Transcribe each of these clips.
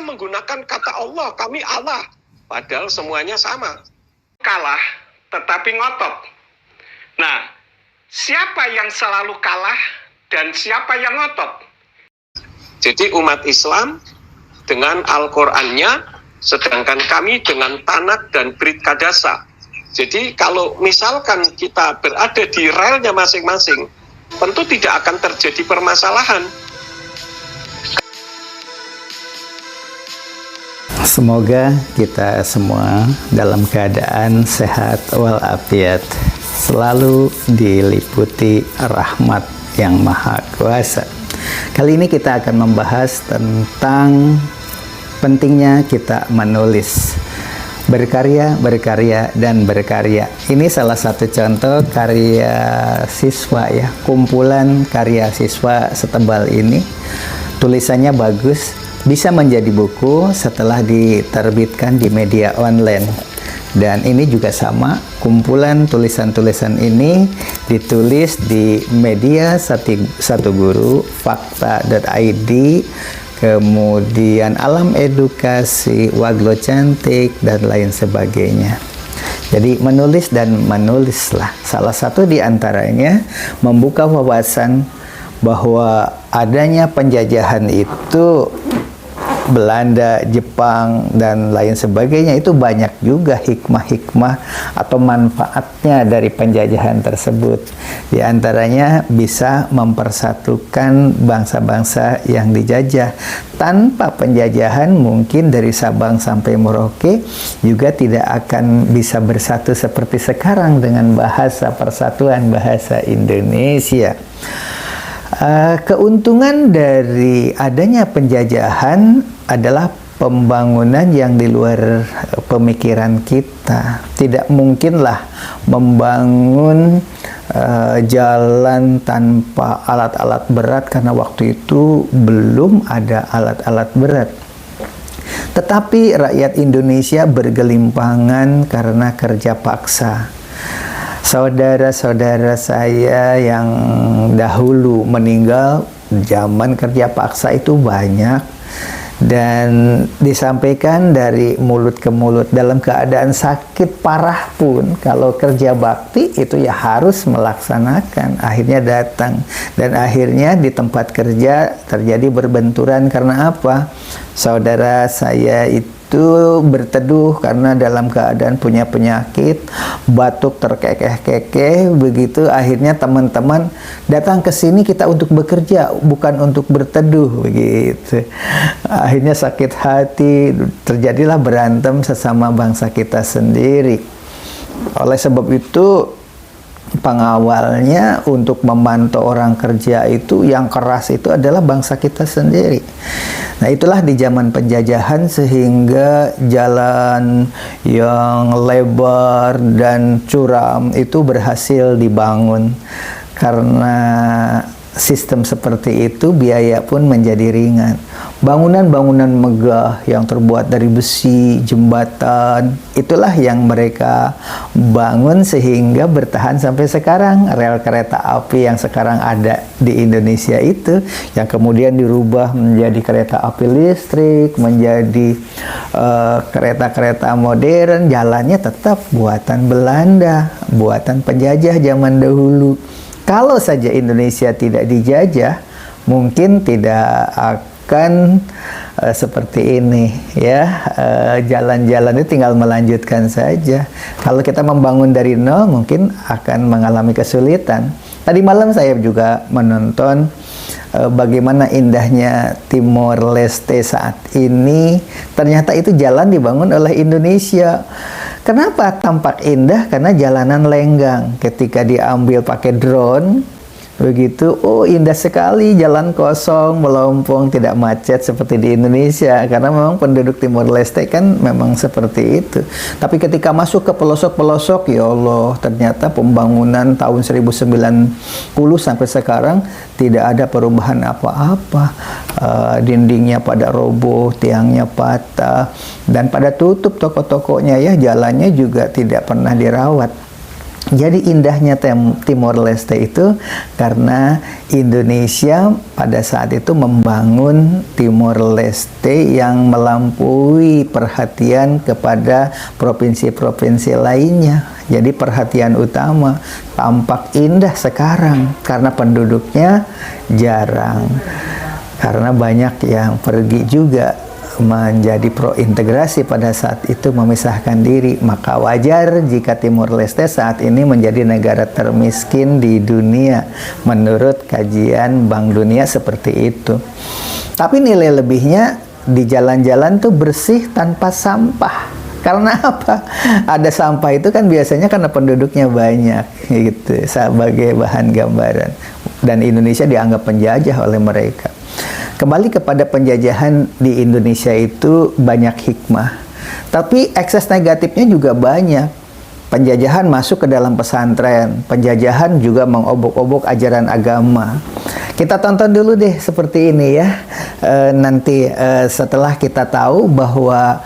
menggunakan kata Allah, kami Allah. Padahal semuanya sama. Kalah, tetapi ngotot. Nah, siapa yang selalu kalah dan siapa yang ngotot? Jadi umat Islam dengan Al-Qur'annya, sedangkan kami dengan Tanak dan Brit Kadasa. Jadi kalau misalkan kita berada di relnya masing-masing, tentu tidak akan terjadi permasalahan. Semoga kita semua dalam keadaan sehat walafiat, selalu diliputi rahmat yang maha kuasa. Kali ini kita akan membahas tentang pentingnya kita menulis. Berkarya, berkarya, dan berkarya. Ini salah satu contoh karya siswa ya, kumpulan karya siswa setebal ini. Tulisannya bagus, bisa menjadi buku setelah diterbitkan di media online. Dan ini juga sama, kumpulan tulisan-tulisan ini ditulis di media Satu Guru, Fakta.id, kemudian Alam Edukasi, Waglo Cantik, dan lain sebagainya. Jadi menulis dan menulislah. Salah satu di antaranya membuka wawasan bahwa adanya penjajahan itu Belanda, Jepang, dan lain sebagainya, itu banyak juga hikmah-hikmah atau manfaatnya dari penjajahan tersebut. Di antaranya bisa mempersatukan bangsa-bangsa yang dijajah. Tanpa penjajahan mungkin dari Sabang sampai Merauke juga tidak akan bisa bersatu seperti sekarang dengan bahasa persatuan bahasa Indonesia. Keuntungan dari adanya penjajahan adalah pembangunan yang di luar pemikiran kita. Tidak mungkinlah membangun jalan tanpa alat-alat berat, karena waktu itu belum ada alat-alat berat. Tetapi rakyat Indonesia bergelimpangan karena kerja paksa. Saudara-saudara saya yang dahulu meninggal zaman kerja paksa itu banyak, dan disampaikan dari mulut ke mulut, dalam keadaan sakit parah pun kalau kerja bakti itu ya harus melaksanakan. Akhirnya datang, dan akhirnya di tempat kerja terjadi berbenturan. Karena apa? Saudara saya itu berteduh karena dalam keadaan punya penyakit, batuk terkekeh-kekeh begitu. Akhirnya teman-teman datang ke sini kita untuk bekerja, bukan untuk berteduh begitu. Akhirnya sakit hati, terjadilah berantem sesama bangsa kita sendiri. Oleh sebab itu, pengawalnya untuk memantau orang kerja itu yang keras itu adalah bangsa kita sendiri. Nah, itulah di zaman penjajahan sehingga jalan yang lebar dan curam itu berhasil dibangun. Karena sistem seperti itu, biaya pun menjadi ringan. Bangunan-bangunan megah yang terbuat dari besi, jembatan, itulah yang mereka bangun sehingga bertahan sampai sekarang. Rel kereta api yang sekarang ada di Indonesia itu, yang kemudian dirubah menjadi kereta api listrik, menjadi kereta-kereta modern, jalannya tetap buatan Belanda, buatan penjajah zaman dahulu. Kalau saja Indonesia tidak dijajah, mungkin tidak akan seperti ini ya. Jalan-jalan itu tinggal melanjutkan saja. Kalau kita membangun dari nol, mungkin akan mengalami kesulitan. Tadi malam saya juga menonton bagaimana indahnya Timor Leste saat ini. Ternyata itu jalan dibangun oleh Indonesia. Kenapa tampak indah? Karena jalanan lenggang. Ketika diambil pakai drone, begitu, oh indah sekali, jalan kosong, melompong, tidak macet seperti di Indonesia. Karena memang penduduk Timor Leste kan memang seperti itu. Tapi ketika masuk ke pelosok-pelosok, ya Allah, ternyata pembangunan tahun 1090 sampai sekarang tidak ada perubahan apa-apa. Dindingnya pada roboh, tiangnya patah, dan pada tutup toko-tokonya ya, jalannya juga tidak pernah dirawat. Jadi indahnya Timor Leste itu karena Indonesia pada saat itu membangun Timor Leste yang melampaui perhatian kepada provinsi-provinsi lainnya. Jadi perhatian utama, tampak indah sekarang karena penduduknya jarang. Karena banyak yang pergi juga menjadi pro-integrasi pada saat itu, memisahkan diri, maka wajar jika Timor Leste saat ini menjadi negara termiskin di dunia menurut kajian Bank Dunia seperti itu. Tapi nilai lebihnya di jalan-jalan tuh bersih tanpa sampah. Karena apa? Ada sampah itu kan biasanya karena penduduknya banyak gitu, sebagai bahan gambaran. Dan Indonesia dianggap penjajah oleh mereka. Kembali kepada penjajahan di Indonesia itu banyak hikmah. Tapi ekses negatifnya juga banyak. Penjajahan masuk ke dalam pesantren. Penjajahan juga mengobok-obok ajaran agama. Kita tonton dulu deh seperti ini ya. Nanti setelah kita tahu bahwa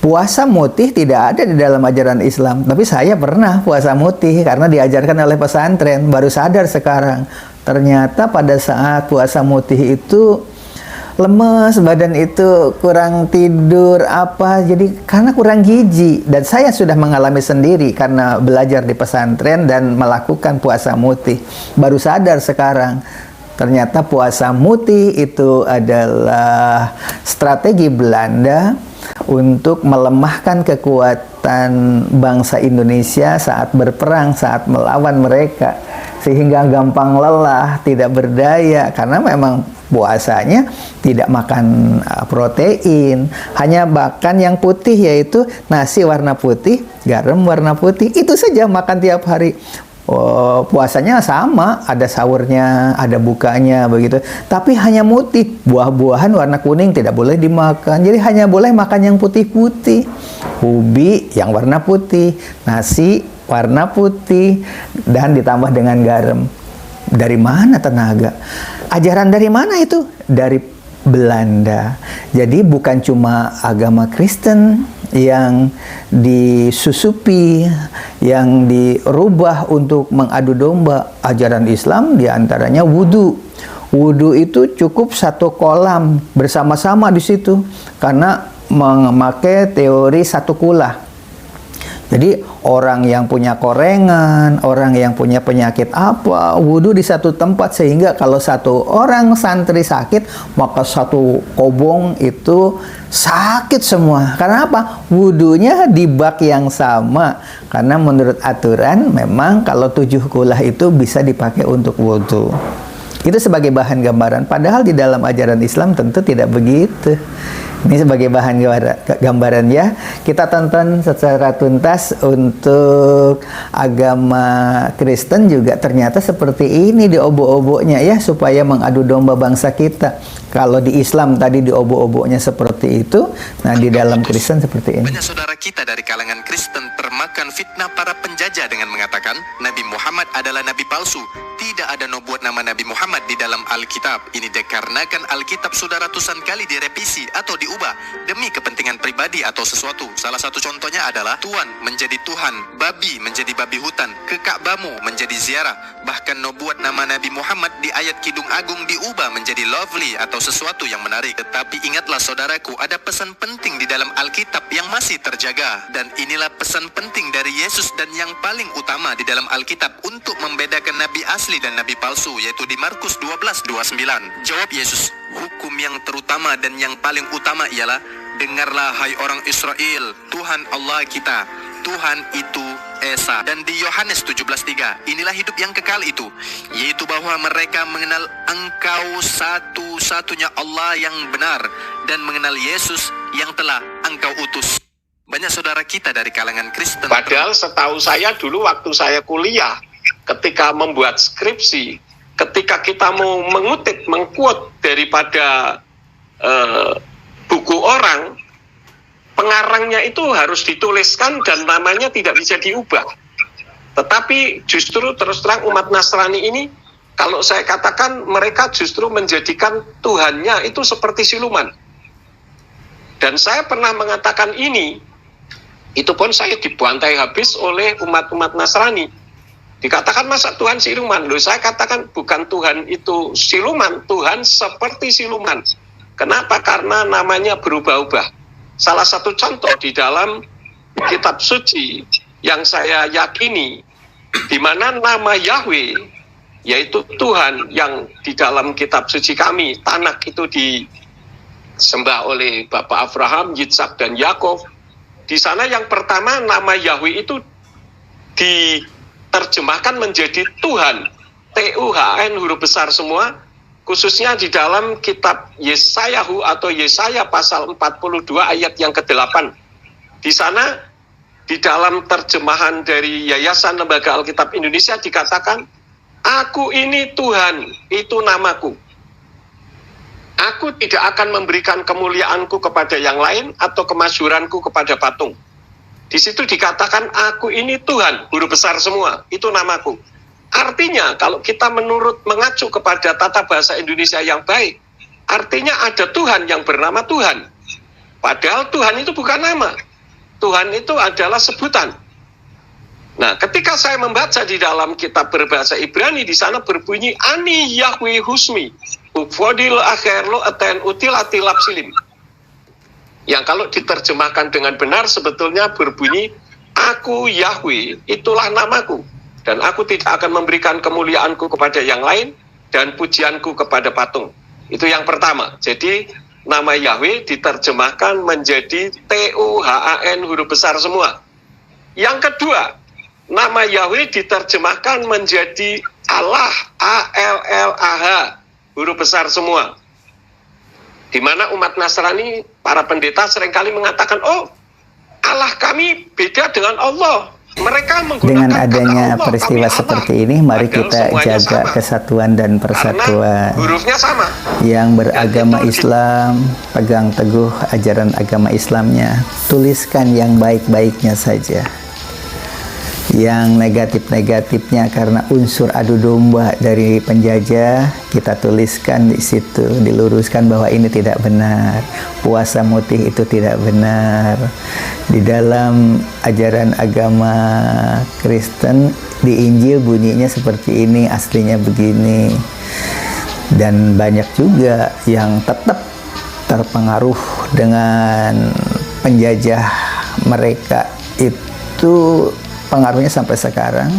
puasa mutih tidak ada di dalam ajaran Islam. Tapi saya pernah puasa mutih karena diajarkan oleh pesantren. Baru sadar sekarang. Ternyata pada saat puasa mutih itu lemes, badan itu kurang tidur apa, jadi karena kurang gizi. Dan saya sudah mengalami sendiri karena belajar di pesantren dan melakukan puasa mutih. Baru sadar sekarang ternyata puasa mutih itu adalah strategi Belanda untuk melemahkan kekuatan bangsa Indonesia saat berperang, saat melawan mereka, sehingga gampang lelah, tidak berdaya, karena memang puasanya tidak makan protein, hanya makan yang putih, yaitu nasi warna putih, garam warna putih, itu saja makan tiap hari. Oh, puasanya sama, ada sahurnya, ada bukanya begitu. Tapi hanya mutih, buah-buahan warna kuning tidak boleh dimakan. Jadi hanya boleh makan yang putih-putih. Ubi yang warna putih, nasi warna putih, dan ditambah dengan garam. Dari mana tenaga? Ajaran dari mana itu? Dari Belanda. Jadi bukan cuma agama Kristen yang disusupi, yang dirubah untuk mengadu domba. Ajaran Islam diantaranya wudhu. Wudhu itu cukup satu kolam bersama-sama di situ karena memakai teori satu kulah. Jadi orang yang punya korengan, orang yang punya penyakit apa, wudhu di satu tempat, sehingga kalau satu orang santri sakit, maka satu kobong itu sakit semua. Karena apa? Wudhunya di bak yang sama. Karena menurut aturan memang kalau 7 kulah itu bisa dipakai untuk wudhu. Itu sebagai bahan gambaran. Padahal di dalam ajaran Islam tentu tidak begitu. Ini sebagai bahan gambaran ya. Kita tonton secara tuntas untuk agama Kristen juga ternyata seperti ini diobok-oboknya ya, supaya mengadu domba bangsa kita. Kalau di Islam tadi diobok-oboknya seperti itu, nah di dalam Kristen seperti ini. Banyak saudara kita dari kalangan Kristen termakan fitnah para penjajah dengan mengatakan Nabi Muhammad adalah nabi palsu. Tidak ada nubuat nama Nabi Muhammad di dalam Alkitab. Ini dikarenakan Alkitab sudah ratusan kali direvisi atau diubah demi kepentingan pribadi atau sesuatu. Salah satu contohnya adalah Tuhan menjadi Tuhan, babi menjadi babi hutan, ke Ka'bamu menjadi ziarah. Bahkan nubuat nama Nabi Muhammad di ayat Kidung Agung diubah menjadi lovely atau sesuatu yang menarik. Tetapi ingatlah saudaraku, ada pesan penting di dalam Alkitab yang masih terjaga. Dan inilah pesan penting dari Yesus dan yang paling utama di dalam Alkitab untuk membedakan Nabi asli dan Nabi palsu, yaitu di Markus 12:29. Jawab Yesus, hukum yang terutama dan yang paling utama ialah, dengarlah hai orang Israel, Tuhan Allah kita, Tuhan itu Esa. Dan di Yohanes 17:3, inilah hidup yang kekal itu, yaitu bahwa mereka mengenal Engkau satu-satunya Allah yang benar, dan mengenal Yesus yang telah Engkau utus. Banyak saudara kita dari kalangan Kristen. Padahal setahu saya dulu waktu saya kuliah, ketika membuat skripsi, ketika kita mau mengutip, mengquote daripada buku orang, pengarangnya itu harus dituliskan dan namanya tidak bisa diubah. Tetapi justru terus terang umat Nasrani ini, kalau saya katakan mereka justru menjadikan Tuhannya itu seperti siluman. Dan saya pernah mengatakan ini, itu pun saya dibantai habis oleh umat-umat Nasrani. Dikatakan masa Tuhan siluman? Loh, saya katakan bukan Tuhan itu siluman, Tuhan seperti siluman. Kenapa? Karena namanya berubah-ubah. Salah satu contoh di dalam kitab suci yang saya yakini, di mana nama Yahweh, yaitu Tuhan yang di dalam kitab suci kami, Tanak itu disembah oleh Bapak Abraham, Yitzhak, dan Yakov. Di sana yang pertama nama Yahweh itu diterjemahkan menjadi Tuhan, T-U-H-N, huruf besar semua, khususnya di dalam kitab Yesayahu atau Yesaya pasal 42 ayat yang ke-8. Di sana, di dalam terjemahan dari Yayasan Lembaga Alkitab Indonesia dikatakan, Aku ini Tuhan, itu namaku. Aku tidak akan memberikan kemuliaanku kepada yang lain atau kemasyhuranku kepada patung. Di situ dikatakan, aku ini Tuhan, huruf besar semua, itu namaku. Artinya, kalau kita mengacu kepada tata bahasa Indonesia yang baik, artinya ada Tuhan yang bernama Tuhan. Padahal Tuhan itu bukan nama. Tuhan itu adalah sebutan. Nah, ketika saya membaca di dalam kitab berbahasa Ibrani, di sana berbunyi, Ani Yahweh Husmi, Ufodil Akhir Lo Eten Util Atilap Silim. Yang kalau diterjemahkan dengan benar sebetulnya berbunyi, Aku Yahweh, itulah namaku. Dan aku tidak akan memberikan kemuliaanku kepada yang lain dan pujianku kepada patung. Itu yang pertama. Jadi nama Yahweh diterjemahkan menjadi T-U-H-A-N, huruf besar semua. Yang kedua, nama Yahweh diterjemahkan menjadi Allah, A-L-L-A-H, huruf besar semua. Di mana umat Nasrani, para pendeta seringkali mengatakan, oh, Allah kami beda dengan Allah. Mereka menggunakan dengan adanya kata Allah, peristiwa seperti ini, mari kita jaga kesatuan dan persatuan. Hurufnya sama. Yang beragama Islam, pegang teguh ajaran agama Islamnya, tuliskan yang baik-baiknya saja. Yang negatif-negatifnya karena unsur adu domba dari penjajah, kita tuliskan di situ, diluruskan bahwa ini tidak benar. Puasa mutih itu tidak benar. Di dalam ajaran agama Kristen, di Injil bunyinya seperti ini, aslinya begini. Dan banyak juga yang tetap terpengaruh dengan penjajah mereka itu, pengaruhnya sampai sekarang.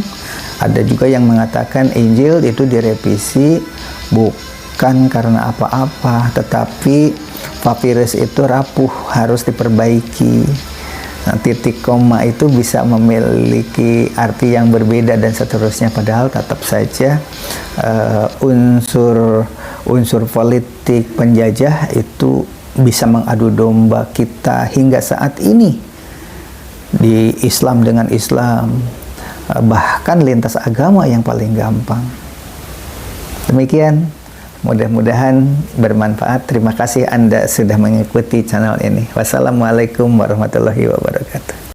Ada juga yang mengatakan Injil itu direvisi bukan karena apa-apa, tetapi papirus itu rapuh, harus diperbaiki. Nah, titik koma itu bisa memiliki arti yang berbeda dan seterusnya, padahal tetap saja unsur politik penjajah itu bisa mengadu domba kita hingga saat ini. Di Islam dengan Islam, bahkan lintas agama yang paling gampang. Demikian, mudah-mudahan bermanfaat. Terima kasih Anda sudah mengikuti channel ini. Wassalamualaikum warahmatullahi wabarakatuh.